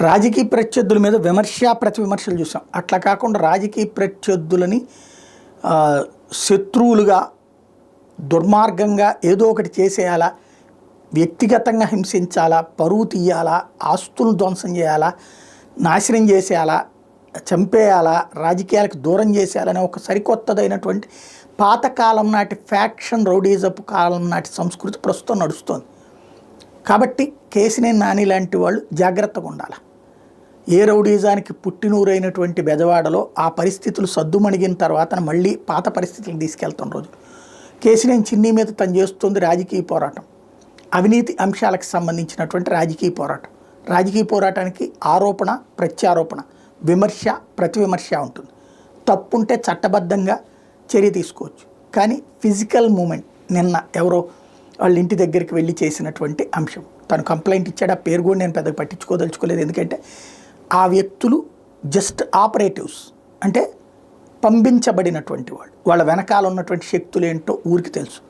రాజకీయ ప్రత్యర్థుల మీద విమర్శ ప్రతి విమర్శలు చూసాం. అట్లా కాకుండా రాజకీయ ప్రత్యర్థులని శత్రువులుగా దుర్మార్గంగా ఏదో ఒకటి చేసేయాలా, వ్యక్తిగతంగా హింసించాలా, పరువు తీయాలా, ఆస్తులు ధ్వంసం చేయాలా, నాశనం చేసేయాలా, చంపేయాలా, రాజకీయాలకు దూరం చేసేయాలనే ఒక సరికొత్తదైనటువంటి పాతకాలం నాటి ఫ్యాక్షన్ రౌడీజపు కాలం నాటి సంస్కృతి ప్రస్తుతం నడుస్తోంది. కాబట్టి కేసినేని నాని లాంటి వాళ్ళు జాగ్రత్తగా ఉండాలి. ఏ రౌడీజానికి పుట్టినూరైనటువంటి బెజవాడలో ఆ పరిస్థితులు సద్దుమణిగిన తర్వాత మళ్ళీ పాత పరిస్థితులకు తీసుకెళ్తున్న రోజు కేసినేని చిన్ని మీద తను చేస్తుంది రాజకీయ పోరాటం, అవినీతి అంశాలకు సంబంధించినటువంటి రాజకీయ పోరాటం. రాజకీయ పోరాటానికి ఆరోపణ ప్రత్యారోపణ, విమర్శ ప్రతి విమర్శ ఉంటుంది. తప్పుంటే చట్టబద్ధంగా చర్య తీసుకోవచ్చు. కానీ ఫిజికల్ మూమెంట్ నిన్న ఎవరో వాళ్ళ ఇంటి దగ్గరికి వెళ్ళి చేసినటువంటి అంశం, తను కంప్లైంట్ ఇచ్చాడు. ఆ పేరు కూడా నేను పెద్దగా పట్టించుకోదలుచుకోలేదు. ఎందుకంటే ఆ వ్యక్తులు జస్ట్ ఆపరేటివ్స్, అంటే పంపించబడినటువంటి వాళ్ళు, వాళ్ళ వెనకాల ఉన్నటువంటి శక్తులు ఏంటో ఊరికి తెలుసు.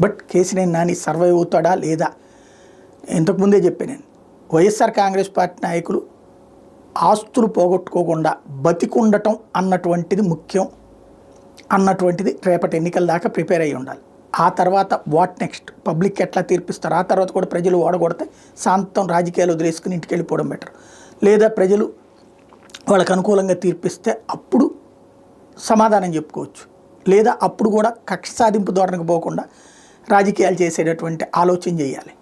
బట్ కేసినేని నాని సర్వైవ్ అవుతాడా లేదా? ఇంతకుముందే చెప్పాను నేను, వైఎస్ఆర్ కాంగ్రెస్ పార్టీ నాయకులు ఆస్తులు పోగొట్టుకోకుండా బతికుండటం అన్నటువంటిది ముఖ్యం అన్నటువంటిది రేపటి ఎన్నికల దాకా ప్రిపేర్ అయ్యి ఉండాలి. ఆ తర్వాత వాట్ నెక్స్ట్, పబ్లిక్ ఎట్లా తీర్పిస్తారు, ఆ తర్వాత కూడా ప్రజలు ఓడగొడితే శాంతం రాజకీయాలు వదిలేసుకుని ఇంటికి వెళ్ళిపోవడం బెటర్. లేదా ప్రజలు వాళ్ళకు అనుకూలంగా తీర్పిస్తే అప్పుడు సమాధానం చెప్పుకోవచ్చు. లేదా అప్పుడు కూడా కక్ష సాధింపు ధోరణికి పోకుండా రాజకీయాలు చేసేటటువంటి ఆలోచన చేయాలి.